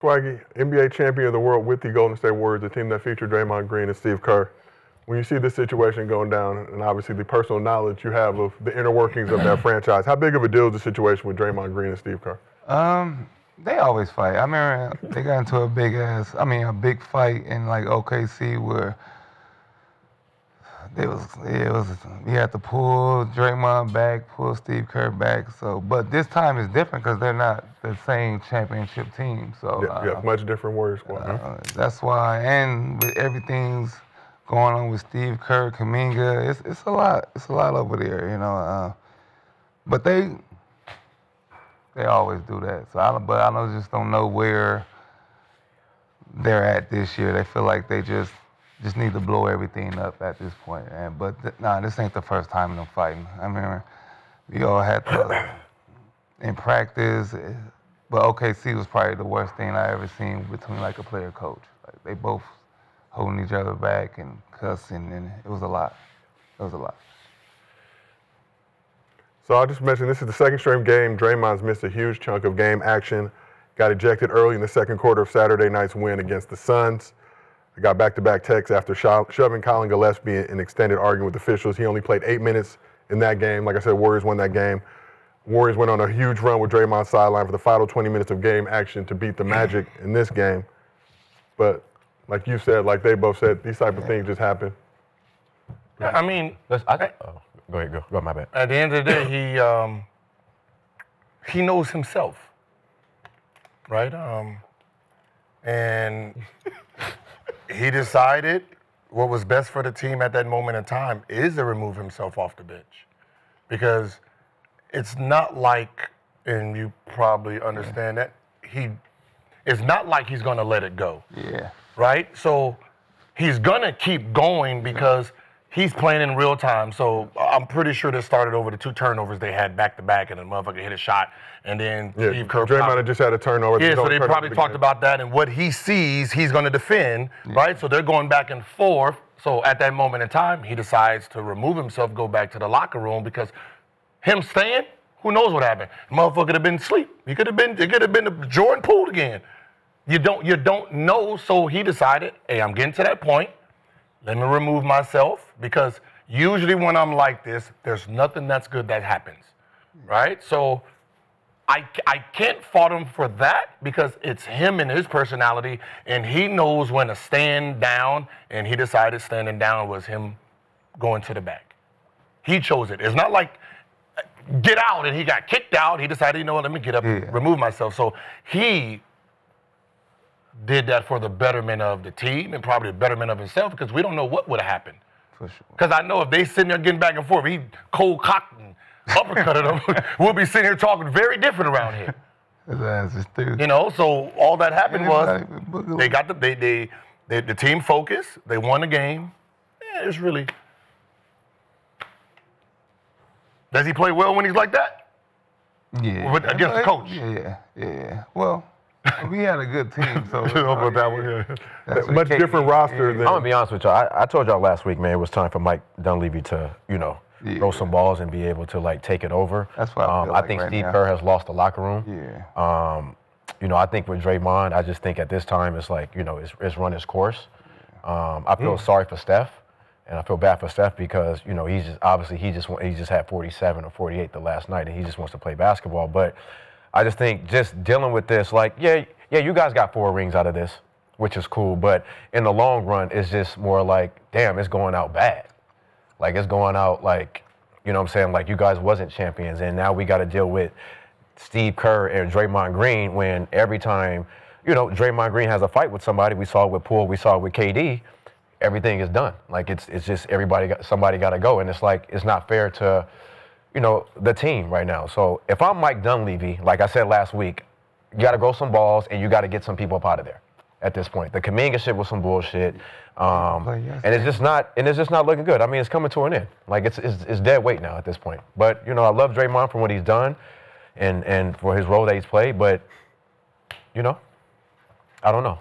Swaggy, NBA champion of the world with the Golden State Warriors, a team that featured Draymond Green and Steve Kerr. When you see this situation going down, and obviously the personal knowledge you have of the inner workings of that franchise, how big of a deal is the situation with Draymond Green and Steve Kerr? They always fight. I remember they got into a big fight in like OKC where we had to pull Draymond back, pull Steve Kerr back. So, but this time is different because they're not the same championship team. So yeah, much different Warriors squad. That's why, and with everything's going on with Steve Kerr, Kuminga, it's a lot. It's a lot over there, you know. But they always do that. So I just don't know where they're at this year. They feel like they just need to blow everything up at this point. But this ain't the first time them fighting. I mean, we all had to in practice. But OKC was probably the worst thing I ever seen between like a player coach. Like they both holding each other back and cussing, and it was a lot. It was a lot. So I just mentioned this is the second straight game. Draymond's missed a huge chunk of game action. Got ejected early in the second quarter of Saturday night's win against the Suns. I got back-to-back texts after shoving Colin Gillespie in an extended argument with officials. He only played 8 minutes in that game. Like I said, Warriors won that game. Warriors went on a huge run with Draymond's sideline for the final 20 minutes of game action to beat the Magic in this game. But like you said, like they both said, these type of things just happen. Yeah, I mean, go ahead, go, my bad. At the end of the day, he knows himself, right? And he decided what was best for the team at that moment in time is to remove himself off the bench, because it's not like, and you probably understand that, it's not like he's going to let it go. Yeah. Right? So he's going to keep going because he's playing in real time. So I'm pretty sure this started over the 2 turnovers they had back-to-back, and the motherfucker hit a shot, and then Steve Kerr. Draymond had just had a turnover. Yeah, so they probably talked about that, and what he sees, he's going to defend, right? So they're going back and forth. So at that moment in time, he decides to remove himself, go back to the locker room, because him staying, who knows what happened? The motherfucker could have been asleep. It could have been the Jordan Poole again. You don't know, so he decided, hey, I'm getting to that point. Let me remove myself, because usually when I'm like this, there's nothing that's good that happens, right? So I can't fault him for that, because it's him and his personality, and he knows when to stand down, and he decided standing down was him going to the back. He chose it. It's not like get out and he got kicked out. He decided, you know what, let me get up and remove myself. So he did that for the betterment of the team and probably the betterment of himself, because we don't know what would have happened. For sure. Because I know if they sitting there getting back and forth, he cold-cocked and uppercutted them, we'll be sitting here talking very different around here. You know, so all that happened was they got the team focused, they won the game. Yeah, it's really... Does he play well when he's like that? Yeah. Against the coach? Yeah. Well, we had a good team, so. Much different roster than. I'm gonna be honest with y'all. I told y'all last week, man, it was time for Mike Dunleavy to, throw some balls and be able to take it over. That's what I feel like think right Steve now. Kerr has lost the locker room. Yeah. I think with Draymond, I just think at this time it's like, it's run its course. I feel sorry for Steph. And I feel bad for Steph because, he's just obviously he just had 47 or 48 the last night, and he just wants to play basketball. But I just think just dealing with this, you guys got 4 rings out of this, which is cool. But in the long run, it's just more like, damn, it's going out bad. Like it's going out like, you know what I'm saying? Like you guys wasn't champions, and now we got to deal with Steve Kerr and Draymond Green when every time, Draymond Green has a fight with somebody. We saw it with Poole, we saw it with KD. Everything is done. Like it's just somebody got to go, and it's like it's not fair to, the team right now. So if I'm Mike Dunleavy, like I said last week, you got to grow some balls and you got to get some people up out of there. At this point, the Kuminga shit was some bullshit, and it's just not looking good. I mean, it's coming to an end. Like it's dead weight now at this point. But I love Draymond for what he's done, and for his role that he's played. But I don't know.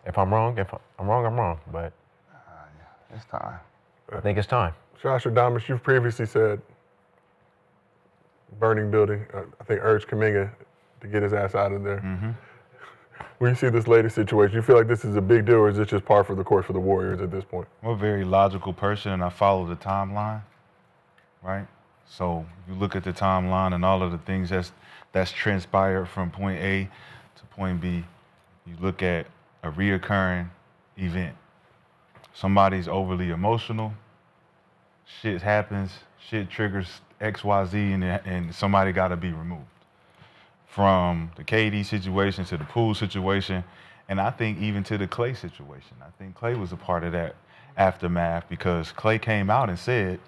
If I'm wrong, I'm wrong. But. It's time. I think it's time. Josh Adamas, you've previously said burning building. I think urged Kuminga to get his ass out of there. Mm-hmm. when you see this latest situation? You feel like this is a big deal, or is it just par for the course for the Warriors at this point? I'm a very logical person, and I follow the timeline, right? So you look at the timeline and all of the things that's transpired from point A to point B. You look at a reoccurring event. Somebody's overly emotional. Shit happens. Shit triggers XYZ, and somebody got to be removed. From the KD situation to the Poole situation, and I think even to the Klay situation. I think Klay was a part of that aftermath because Klay came out and said,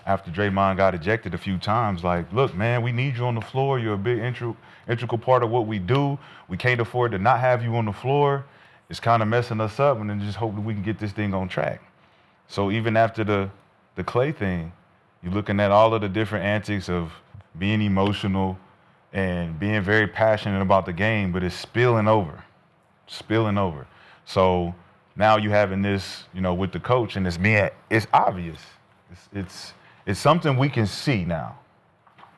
after Draymond got ejected a few times, like, look, man, we need you on the floor. You're a big integral part of what we do. We can't afford to not have you on the floor. It's kind of messing us up, and then just hope that we can get this thing on track. So even after the Klay thing, you're looking at all of the different antics of being emotional and being very passionate about the game, but it's spilling over. So now you having this, with the coach, and it's obvious. It's something we can see now.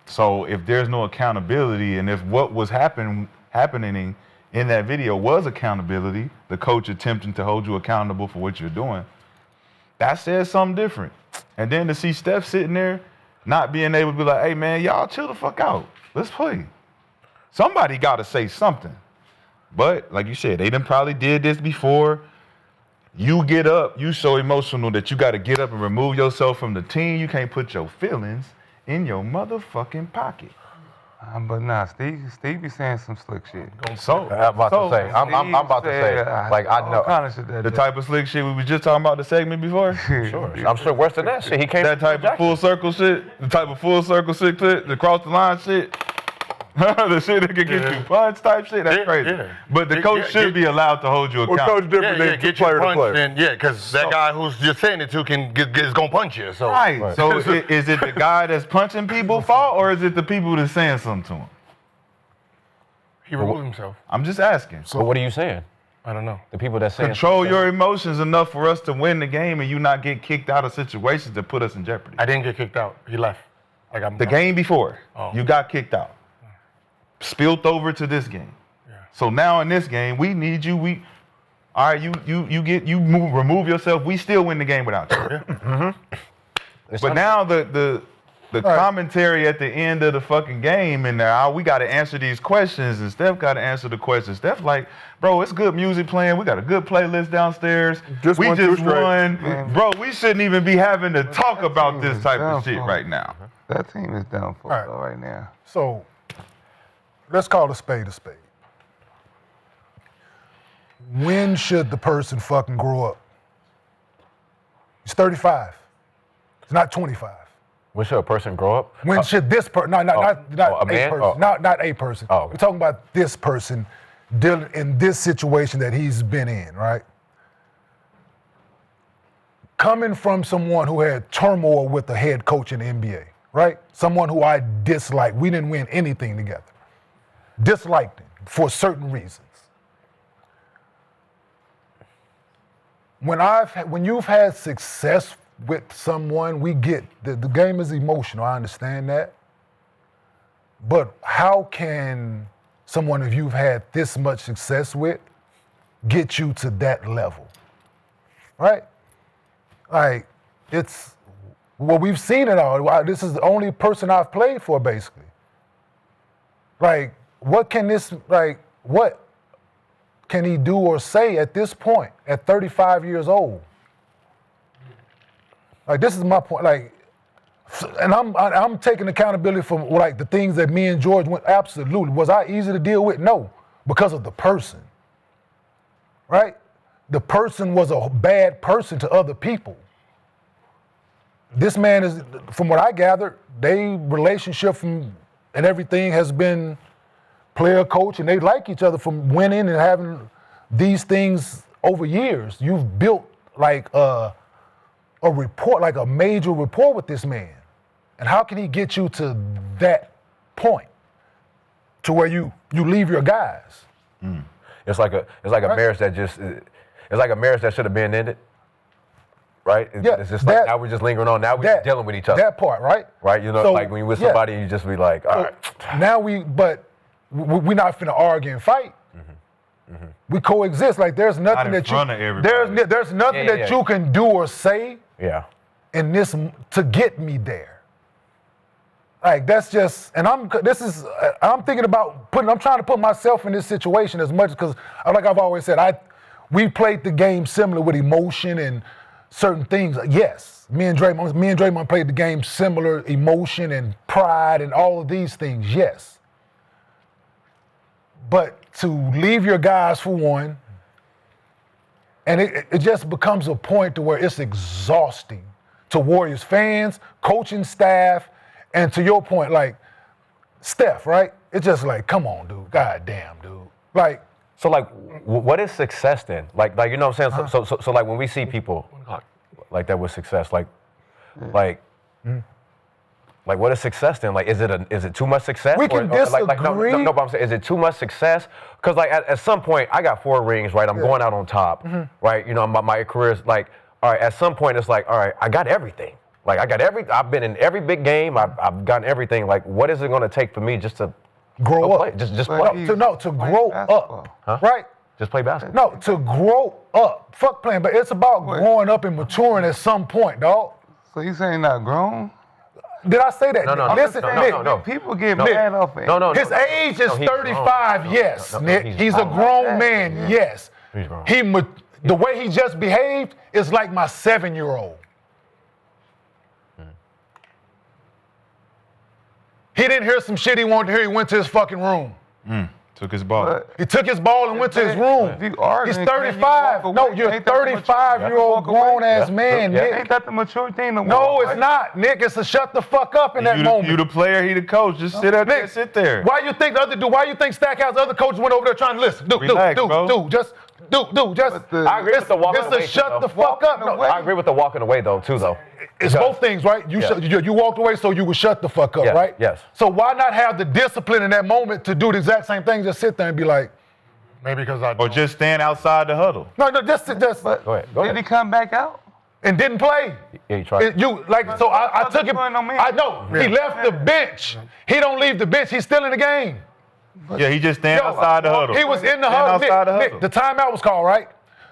So if there's no accountability, and if what was happening in that video was accountability, the coach attempting to hold you accountable for what you're doing, that says something different. And then to see Steph sitting there, not being able to be like, hey man, y'all chill the fuck out. Let's play. Somebody got to say something. But like you said, they done probably did this before. You get up, you so emotional that you got to get up and remove yourself from the team. You can't put your feelings in your motherfucking pocket. But nah, Steve be saying some slick shit. So I'm about to say, I'm about to say, like, I know. Kind of shit the type of slick shit we was just talking about the segment before. Sure. I'm sure worse than that shit. He came That type of full circle shit, the cross the line shit. The shit that can get you punched type shit, that's crazy. Yeah. But the coach should be allowed to hold you Well, accountable. coach different than get player you to punched, player. and because that guy who's just saying it to is gonna punch you. So Right. So is it the guy that's punching people fault, or is it the people that's saying something to him? he removed himself. I'm just asking. So what are you saying? I don't know. The people that say Control your emotions enough for us to win the game and you not get kicked out of situations that put us in jeopardy. I didn't get kicked out. He left. The game before, Oh. you got kicked out. Spilled over to this game. Yeah. So now in this game, we need you. All right, remove yourself. We still win the game without you. But now the commentary at the end of the fucking game, and we got to answer these questions, and Steph got to answer the questions. Steph like, bro, it's good music playing. We got a good playlist downstairs. Just we won just two straight. won. Bro, we shouldn't even be having to talk about this type of shit right now. That team is down for All right. right now. So let's call a spade a spade. When should the person fucking grow up? He's 35. He's not 25. when should a person grow up? When should this person, not a a man? person, not a person. Oh, okay. We're talking about this person dealing in this situation that he's been in, right? Coming from someone who had turmoil with the head coach in the NBA, right? Someone who I disliked. We didn't win anything together. Disliked him for certain reasons. When you've had success with someone, we get the game is emotional. I understand that. But how can someone if you've had this much success with get you to that level, right? Like we've seen it all. This is the only person I've played for, basically. Like, what can he do or say at this point, at 35 years old? Like, this is my point. Like, and I'm taking accountability for like the things that me and George went. Absolutely. Was I easy to deal with? No, because of the person. Right? The person was a bad person to other people. This man is, from what I gathered, they relationship and everything has been player coach, and they like each other from winning and having these things over years. You've built like a rapport, like a major rapport with this man. And how can he get you to that point to where you leave your guys? Mm. It's like a marriage that it's like a marriage that should have been ended. Right? Yeah, it's just like now we're just lingering on. Now we're just dealing with each other. That part, right? Right? You know, So, like when you're with somebody, you just be like, all right. Now we're not finna argue and fight. Mm-hmm. We coexist. Like there's nothing in that front you of everybody. there's nothing that you can do or say Yeah. in this to get me there. Like that's just, and I'm thinking about I'm trying to put myself in this situation as much because, like I've always said, we played the game similar with emotion and certain things. Yes, me and Draymond played the game similar, emotion and pride and all of these things. Yes, but to leave your guys for one, and it just becomes a point to where it's exhausting to Warriors fans, coaching staff. And to your point, like, Steph, right? It's just like, come on, dude. God damn, dude. Like. So, like, what is success then? Like, you know what I'm saying? So, like, when we see people like that with success, like, what is success then? Like, is it too much success? We can disagree. No, but I'm saying, is it too much success? Because, like, at some point, I got 4 rings, right? I'm going out on top, right? You know, my career is like, all right, at some point, it's like, all right, I got everything. Like, I've been in every big game. I've gotten everything. Like, what is it going to take for me just to grow up? Just play. To grow up, Huh? right? Just play basketball. No, to grow up. Fuck playing, but it's about growing up and maturing at some point, dog. So you saying not grown? Did I say that? No. Listen, Nick. No. People get mad off it. No. His age is 35, yes, Nick. He's a grown man, yes. He's grown. The way he just behaved is like my 7-year-old. He didn't hear some shit he wanted to hear. He went to his fucking room. Took his ball. He took his ball and went to his room. If you arguing, He's 35. No, you're a 35-year-old grown-ass man, Nick. Ain't that the mature thing to No, walk it's away? not, Nick. It's a shut the fuck up in that moment. You the player, he the coach. Just sit out there, Nick, sit there. Why you think Stackhouse, other coaches went over there trying to listen? Relax, bro. Just. I agree with the walking away. It's a shut the fuck up. No, I agree with the walking away though, too, though. It's both things, right? You walked away so you would shut the fuck up, Yes, right? yes. So why not have the discipline in that moment to do the exact same thing? Just sit there and be like, Maybe because I Or don't. just stand outside the huddle. no, just But Go ahead. did he come back out? and didn't play. Yeah, he tried. I took him. I know he left the bench. He don't leave the bench. He's still in the game. Yeah, he just stand outside the huddle. He was in the Stand huddle. outside the Nick, huddle. the timeout was called, right?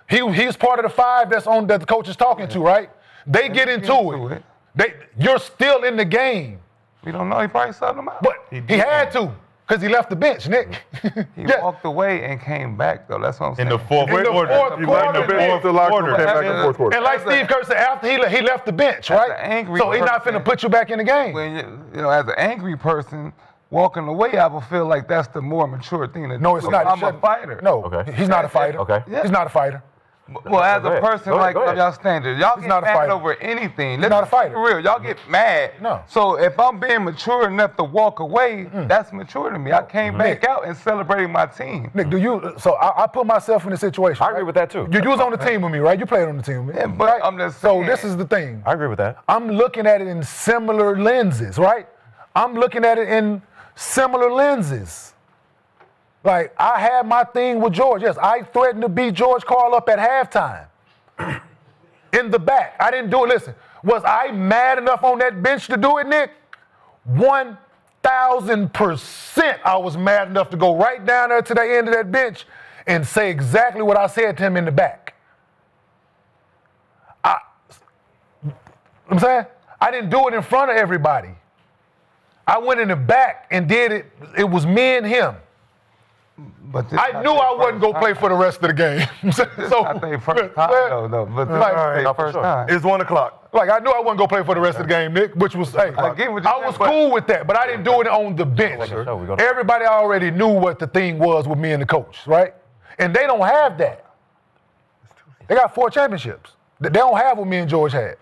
He's part of the 5 that the coach is talking to, right? They get into it. You're still in the game. We don't know. He probably subbed him out. But he had to, because he left the bench, Nick. He walked away and came back, though. That's what I'm saying. In the fourth In the quarter. fourth You right in the quarter, fourth the locker room, quarter. came back in the fourth quarter. And like Steve Kerr said, after he left the bench, As right? an angry So he's not person, finna put you back in the game. When as an angry person walking away, I would feel like that's the more mature thing to do. No, it's not. I'm a fighter. No, Okay. he's not a fighter. Okay. He's not a fighter. Well, as Go a ahead. person Go ahead, like go ahead. y'all standard, y'all get not a mad fighter. over anything. He's not a fighter. For real, y'all get mad. No. So if I'm being mature enough to walk away, that's mature to me. I came back out and celebrated my team. Nick, so I put myself in a situation. I agree with that, too. You was on the team with me, right? You played on the team with me. Yeah, but I'm just So saying. this is the thing. I agree with that. I'm looking at it in similar lenses, right? I'm looking at it in similar lenses. Like, I had my thing with George. Yes, I threatened to beat George Karl up at halftime. In the back. I didn't do it. Listen, was I mad enough on that bench to do it, Nick? 1,000% I was mad enough to go right down there to the end of that bench and say exactly what I said to him in the back. I'm saying? I didn't do it in front of everybody. I went in the back and did it. It was me and him. But this I not knew their I wasn't first going to play time. for the rest of the game. So, Not their first time, though. But this Like, not their no, for first sure. time. It's 1 o'clock. like, I knew I wasn't going to play for the rest of the game, Nick, which was, hey, I get what you're I was saying, but- cool with that, but I didn't do it on the bench. Sure, we go to- Everybody already knew what the thing was with me and the coach, right? And they don't have that. They got 4 championships. They don't have what me and George had.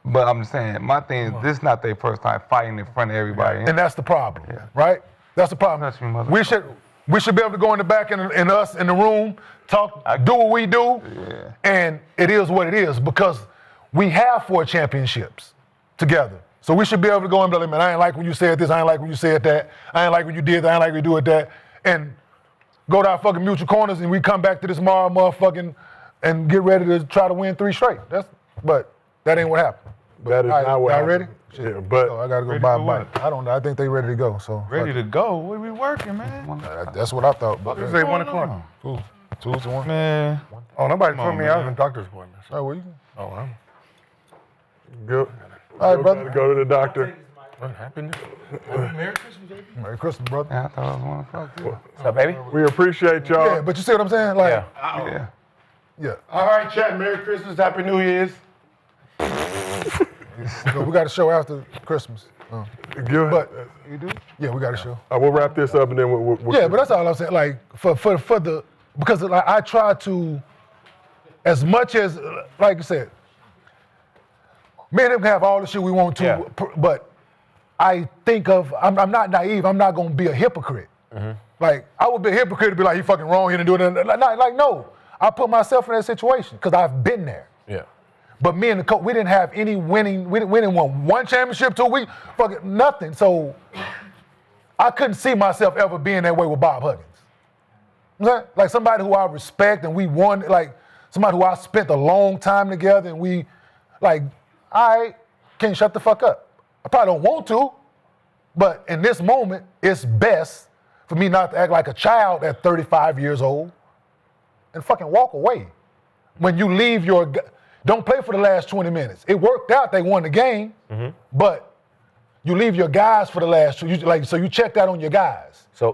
But I'm saying, my thing is, this not their first time fighting in front of everybody. And that's the problem, right? That's the problem. Touch me, mother- We should be able to go in the back and us in the room, talk, do what we do, and it is what it is because we have 4 championships together. So we should be able to go and be like, man, I ain't like when you said this, I ain't like when you said that, I ain't like when you did that, I ain't like when you do it that, and go to our fucking mutual corners and we come back to this tomorrow, motherfucking, and get ready to try to win 3 straight. But that ain't what happened. That is not what y'all happened. ready? Shit. Yeah, but So I gotta go Ready buy a for bike. what? I don't know. I think they ready to go. So Ready to go? We be working, man. That's what I thought. But Say 1 o'clock. Cool. 2 to 1. Man, Oh, nobody Come told on, me I was man. in doctor's appointments. All right, well, you Oh, I'm go, All right, brother. go to the doctor. happy. Merry Christmas, brother. Yeah, I thought it was 1 o'clock. Too. What's up, baby? We appreciate y'all. Yeah, but you see what I'm saying? Like, Yeah. yeah. All right, chat. Merry Christmas. Happy New Year's. So we got a show after Christmas. Good. But you do? Yeah, we got a show. We'll wrap this up and then we'll Yeah, but that's all I'm saying. Like for the because like I try to, as much as like I said, me and him can have all the shit we want to, Yeah. but I think of I'm not naive. I'm not gonna be a hypocrite. Like I would be a hypocrite to be like he fucking wrong. He didn't do it. Like no, I put myself in that situation because I've been there. Yeah. But me and the coach, we didn't have any winning. We didn't win one championship till we fucking nothing. So I couldn't see myself ever being that way with Bob Huggins. You know what I'm saying? Like somebody who I respect and we won, like somebody who I spent a long time together and we, like, I can't shut the fuck up. I probably don't want to, but in this moment, it's best for me not to act like a child at 35 years old and fucking walk away. When you leave your, don't play for the last 20 minutes. It worked out, they won the game, but you leave your guys for the last, so you check that on your guys. So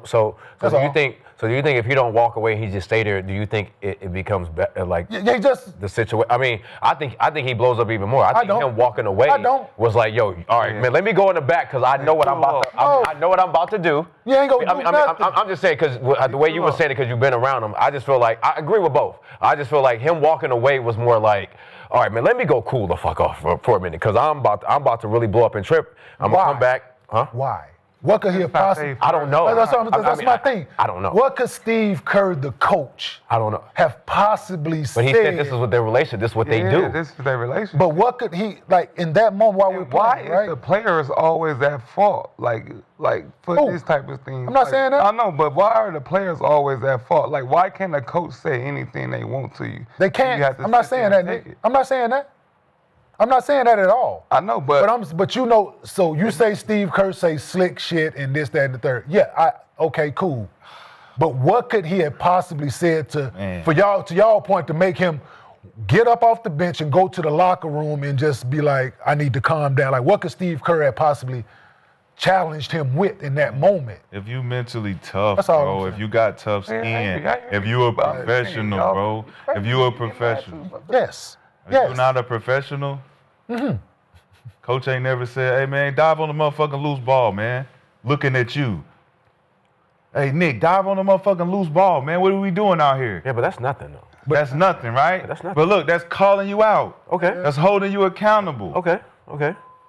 That's do all. you think? So do you think if you don't walk away, he just stay there? Do you think it becomes better, like Yeah, he just, the situation? I mean, I think he blows up even more. I think don't. him walking away I don't. was like, yo, all right, man, let me go in the back because I know what I'm about to. No. I know what I'm about to do. You ain't gonna do nothing. I'm just saying because the way you were saying it, because you've been around him, I just feel like I agree with both. I just feel like him walking away was more like, all right, man, let me go cool the fuck off for a minute because I'm about to really blow up and trip. I'm Why? gonna come back, huh? why? What could he have possibly? I don't know. That's my thing. I don't know. What could Steve Kerr, the coach, I don't know. have possibly said? But he said this is what their relation. This is what they do. This is their relationship. But what could he, like, in that moment while we're Why playing, is right? the players always at fault? Like for Who? this type of thing. I'm not saying that. I know, but why are the players always at fault? Like, why can't the coach say anything they want to you? They You can't. have to I'm not sit saying there that, and take Nick. it. I'm not saying that. I'm not saying that at all. I know, but But you know, so you say Steve Kerr say slick shit and this, that, and the third. Yeah, okay, cool. But what could he have possibly said to y'all point to make him get up off the bench and go to the locker room and just be like, I need to calm down? Like, what could Steve Kerr have possibly challenged him with in that moment? if you mentally tough, That's all I'm bro, saying. if you got tough Yeah, I skin, hear if you a you. professional, Y'all- bro, if you a professional, Yes. if Yes. you're not a professional, coach ain't never said, hey, man, dive on the motherfucking loose ball, man. Looking at you. Hey, Nick, dive on the motherfucking loose ball, man. What are we doing out here? Yeah, but that's nothing though. That's nothing, right? That's nothing. But look, that's calling you out. Okay. That's holding you accountable. Okay.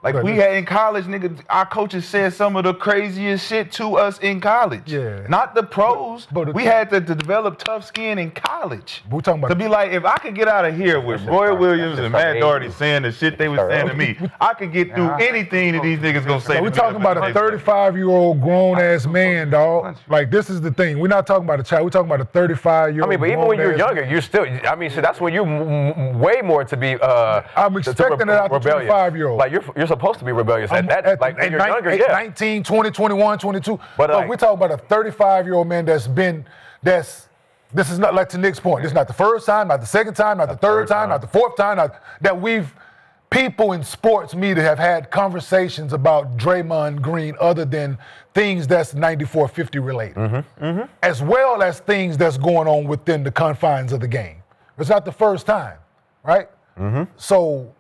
Like we had in college, nigga, our coaches said some of the craziest shit to us in college. Yeah. Not the pros. But we had to develop tough skin in college. We're talking about To be like, if I could get out of here with Roy Williams and Matt Doherty saying the shit they was saying to me, I could get through anything that these niggas gonna say. So to we're me talking about a next day. 35-year-old grown-ass man, dog. Like, this is the thing. We're not talking about a child. We're talking about a 35-year-old I mean, but even when you're grown-ass younger, you're still. I mean, so that's when you're way more to be. I'm expecting it out the rebellious. 25-year-old. Like you're supposed to be rebellious at that. Like when you're younger, yeah. 19, 20, 21, 22. But, But like- we're talking about a 35-year-old man this is not, like to Nick's point, this is not the first time, not the second time, not the third time, not the fourth time, that people in sports media have had conversations about Draymond Green other than things that's 94-50 related, as well as things that's going on within the confines of the game. It's not the first time, right? So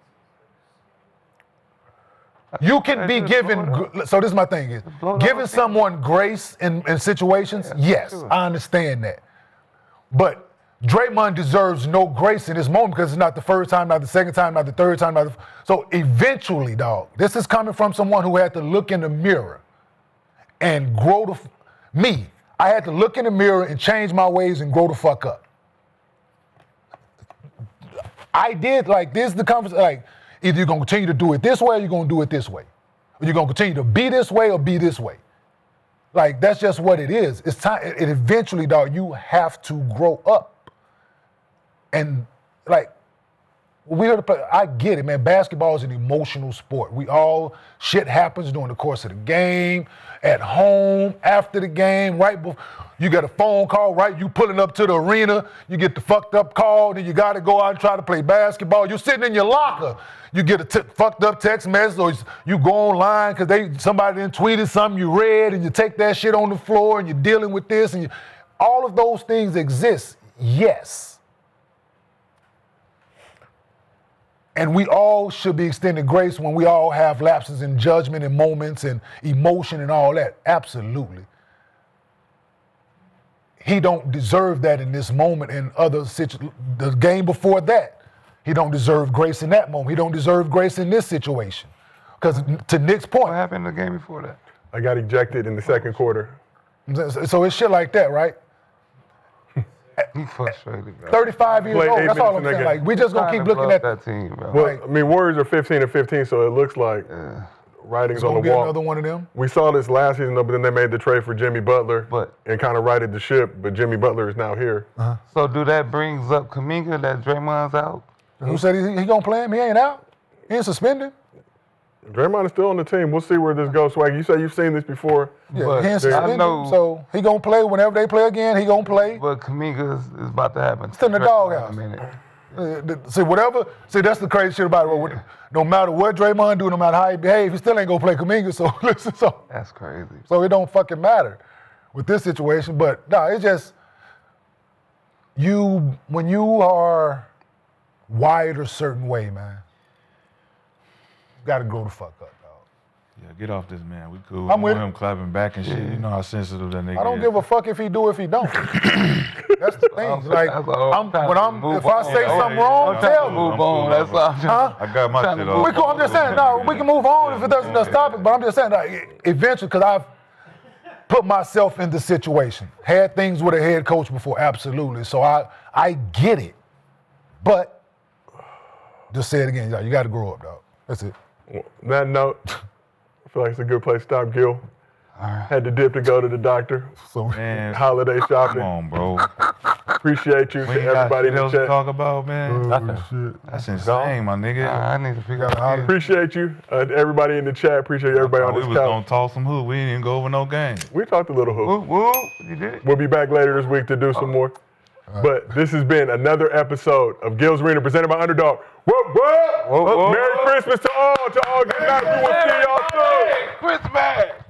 you can be given, so this is my thing, is giving someone grace in situations, yes, I understand that. But Draymond deserves no grace in this moment because it's not the first time, not the second time, not the third time. So eventually, dog, this is coming from someone who had to look in the mirror and grow me. I had to look in the mirror and change my ways and grow the fuck up. I did, like, this is the conversation, like, either you're gonna continue to do it this way or you're gonna do it this way. Or you're gonna continue to be this way or be this way. Like, that's just what it is. It's time, it eventually, dog, you have to grow up. And, like, We heard I get it, man. Basketball is an emotional sport. Shit happens during the course of the game, at home, after the game, right before. You get a phone call, right? You pulling up to the arena, you get the fucked up call, then you got to go out and try to play basketball. You're sitting in your locker, you get a fucked up text message, or you go online because somebody then tweeted something you read, and you take that shit on the floor, and you're dealing with this, and all of those things exist, yes. And we all should be extended grace when we all have lapses in judgment and moments and emotion and all that. Absolutely. He don't deserve that in this moment and other situations. The game before that, he don't deserve grace in that moment. He don't deserve grace in this situation. Because to Nick's point. What happened in the game before that? I got ejected in the second quarter. So it's shit like that, right? He's frustrated, bro. 35 years Played old, 8 that's all minutes I'm in that saying. game. Like, we just gonna keep looking at that team, bro. Well, Right. I mean, Warriors are 15-15, so it looks like writing's It's on gonna the be wall. another one of them. We saw this last season, though, but then they made the trade for Jimmy Butler But- and kind of righted the ship, but Jimmy Butler is now here. So do that brings up Kuminga that Draymond's out? Who said he gonna play him? He ain't out. He ain't suspended. Draymond is still on the team. We'll see where this goes. Swag, you say you've seen this before. Yeah, But he ain't I suspended. know- So he gonna play whenever they play again. He gonna play. But Kuminga is about to happen. It's in the doghouse. In a minute. See, that's the crazy shit about it. No matter what Draymond do, no matter how he behave, he still ain't gonna play Kuminga. So listen, That's crazy. so it don't fucking matter with this situation. But no, it's just when you are wired a certain way, man, you gotta grow the fuck up, dog. Yeah, get off this man. We cool. I'm I with want him clapping back and shit. You know how sensitive that nigga I don't is. give a fuck if he do, if he don't. That's the thing. Like, That's all I'm trying to move if I on. say Yeah, something yeah, wrong, yeah. tell I'm me. Move on. That's all I'm Huh? I got my Trying shit to off. move We cool, I'm just saying, no, we can move on if it doesn't stop it, but I'm just saying, like, eventually, because I've put myself in the situation, had things with a head coach before, absolutely, so I get it, but just say it again, you got to grow up, dog. That's it. On that note, I feel like it's a good place to stop, Gil. Had to dip to go to the doctor. So, Man, Holiday come shopping. on, bro. Appreciate you We to ain't got everybody shit in the else to chat. talk about, man. Nothing. That's insane, my nigga. I need to figure out how to. Appreciate you, everybody in the chat. Appreciate everybody on we this was gonna couch. talk some hoop. We didn't even go over no game. We talked a little hoop. Whoop, whoop. You did it? We'll be back later this week to do some more. But this has been another episode of Gil's Arena presented by Underdog. Whoop, whoop. Merry Christmas to all. To all, good night. We will see y'all soon. Christmas!